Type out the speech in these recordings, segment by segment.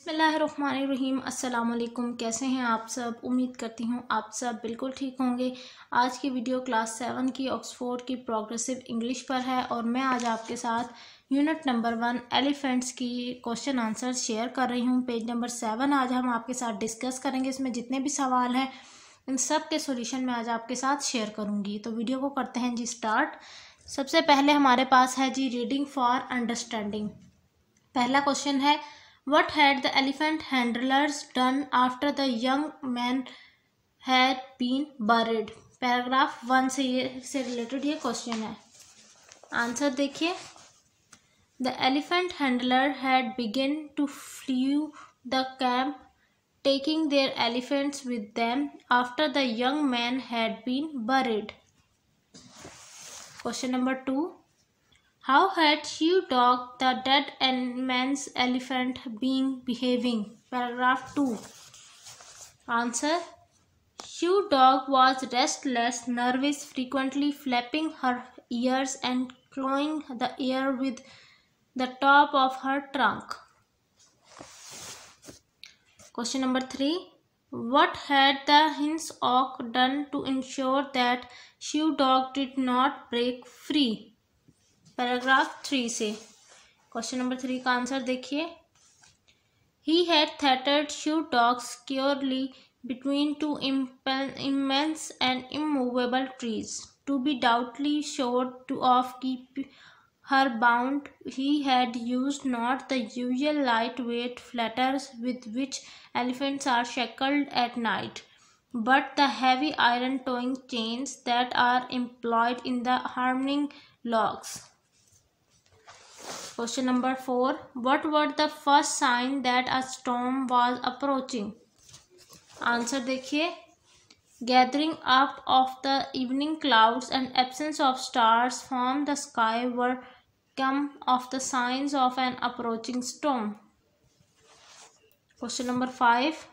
बिस्मिल्लाहिर्रहमानिर्रहीम। अस्सलाम वालेकुम। कैसे हैं आप सब? उम्मीद करती हूँ आप सब बिल्कुल ठीक होंगे। आज की वीडियो क्लास 7 की ऑक्सफोर्ड की प्रोग्रेसिव इंग्लिश पर है और मैं आज आपके साथ यूनिट नंबर 1 एलिफेंट्स की क्वेश्चन आंसर शेयर कर रही हूँ। पेज नंबर 7 आज हम आपके साथ डिस्कस करेंगे। इसमें जितने भी सवाल हैं इन सब के सोल्यूशन मैं आज आपके साथ शेयर करूँगी। तो वीडियो को करते हैं जी स्टार्ट। सबसे पहले हमारे पास है जी रीडिंग फॉर अंडरस्टैंडिंग। पहला क्वेश्चन है, What had the elephant handlers done after the young man had been buried? Paragraph 1 से रिलेटेड ये क्वेश्चन है। आंसर देखिए, The elephant handler had begun to flee the camp, taking their elephants with them after the young man had been buried. Question number 2. How had Shew-Dog, the dead man's elephant, been behaving? Paragraph 2. Answer. Shew-Dog was restless, nervous, frequently flapping her ears and clawing the air with the top of her trunk. Question number 3. What had the hencock done to ensure that Shew-Dog did not break free? Paragraph 3 से question number 3 का answer देखिए। He had tethered Shew-Dog securely between two immense and immovable trees. To be doubly sure of keep her bound, he had used not the usual lightweight fetters with which elephants are shackled at night, but the heavy iron towing chains that are employed in the harnessing logs. Question number 4. What were the first sign that a storm was approaching? Answer देखिए, gathering up of the evening clouds and absence of stars from the sky were some of the signs of an approaching storm. Question number 5.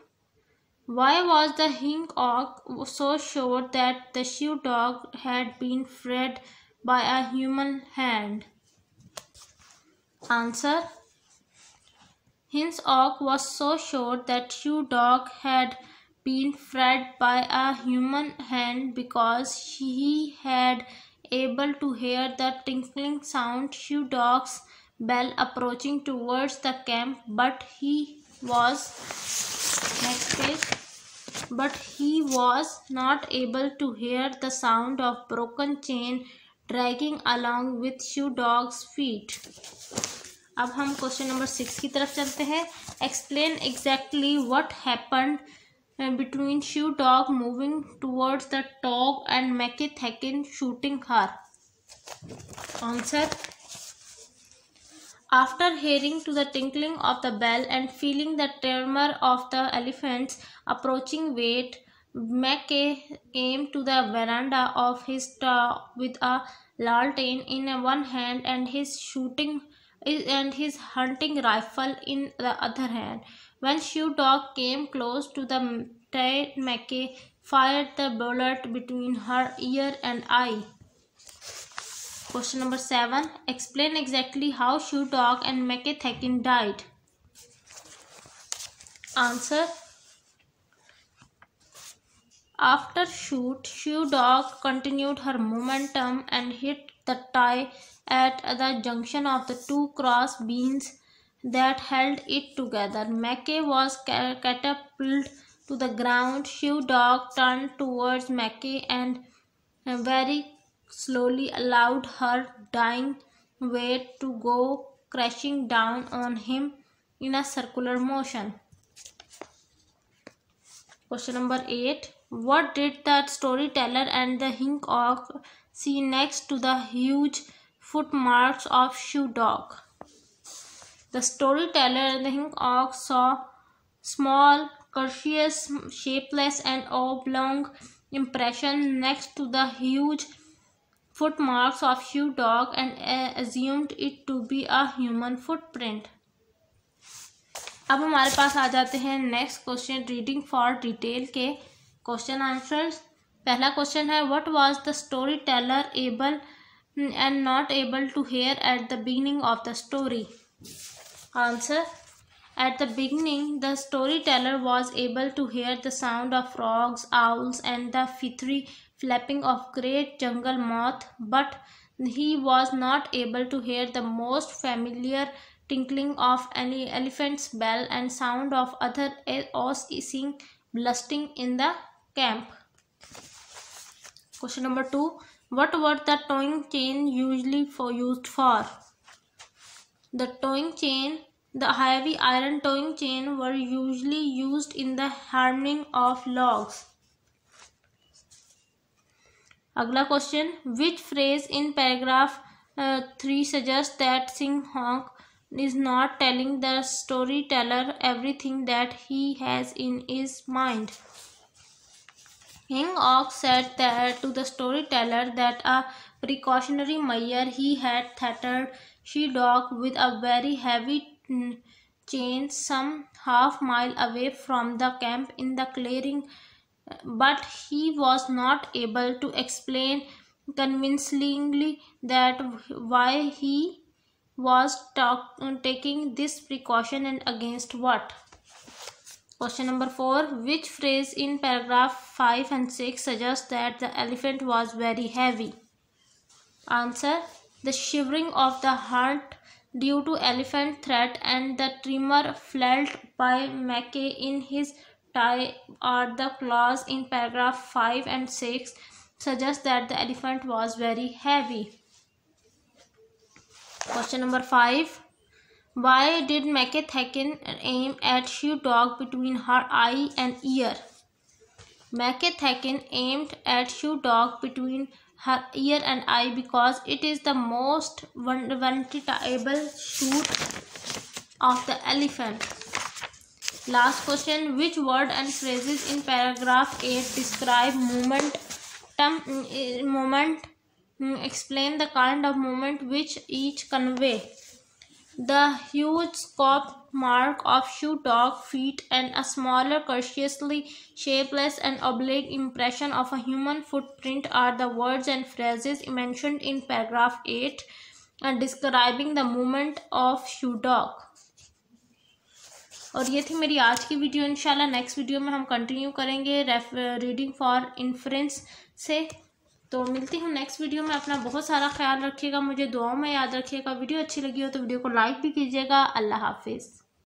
Why was the hencock so sure that the Shew-Dog had been fed by a human hand? Answer. Hencock was so sure that Shew-Dog had been fed by a human hand because he had able to hear the tinkling sound Shew-Dog's bell approaching towards the camp, but he was not able to hear the sound of broken chain dragging along with Shew-Dog's feet. अब हम question number 6 की तरफ चलते हैं। Explain exactly what happened between Shew-Dog moving towards the dog and Mackie Thakin shooting her. Answer. After hearing to the tinkling of the bell and feeling the tremor of the elephant's approaching weight, Mackie came to the veranda of his stall with a lantern in one hand and his hunting rifle in the other hand. When Shew-Dog came close to the tree, Mackie fired the bullet between her ear and eye. Question number 7. Explain exactly how Shew-Dog and Mackie Thakin died. Answer. After shoot, Shew-Dog continued her momentum and hit the tie at the junction of the two cross beams that held it together. Mackie was catapulted to the ground. Shew-Dog turned towards Mackie and very slowly allowed her dying weight to go crashing down on him in a circular motion. Question number 8. What did the storyteller and the hencock see next to the huge footmarks of Shew-Dog? The storyteller and the hencock saw small, curious, shapeless and oblong impression next to the huge footmarks of Shew-Dog and assumed it to be a human footprint. अब हमारे पास आ जाते हैं next question reading for detail के question answers. पहला question है, what was the story teller able and not able to hear at the beginning of the story? Answer. At the beginning, the storyteller was able to hear the sound of frogs, owls, and the feathery flapping of great jungle moth, but he was not able to hear the most familiar tinkling of any elephant's bell and sound of other ox-eating bustling in the camp. Question number 2. What was the towing chain usually used for? The heavy iron towing chain were usually used in the harnessing of logs. अगला question, which phrase in paragraph 3 suggests that Singhok is not telling the storyteller everything that he has in his mind? Singhok said that to the storyteller that a precautionary measure he had threatened she-dog with a very heavy chain some half-mile away from the camp in the clearing, but he was not able to explain convincingly that why he was taking this precaution and against what. Question number 4. Which phrase in paragraph 5 and 6 suggests that the elephant was very heavy? Answer. The shivering of the heart due to elephant threat and the tremor felt by Mackay in his tie or the clause in paragraph 5 and 6 suggest that the elephant was very heavy. Question number 5. Why did Mackay aim at she-dog between her eye and ear? Mackay aimed at she-dog between her ear and eye because it is the most vulnerable shoot of the elephant. Last question. Which word and phrases in paragraph 8 describe movement? Explain the kind of movement which each convey. The huge scope mark of she-dog feet and a smaller, curiously shapeless and oblique impression of a human footprint are the words and phrases mentioned in paragraph 8 and describing the movement of she-dog. और ये थी मेरी आज की video. इंशाल्लाह next video में हम continue करेंगे रीडिंग फॉर इन्फ्रेंस से. तो मिलती हूँ नेक्स्ट वीडियो में. अपना बहुत सारा ख्याल रखिएगा, मुझे दुआओं में याद रखिएगा. वीडियो अच्छी लगी हो तो वीडियो को लाइक भी कीजिएगा. अल्लाह हाफिज़.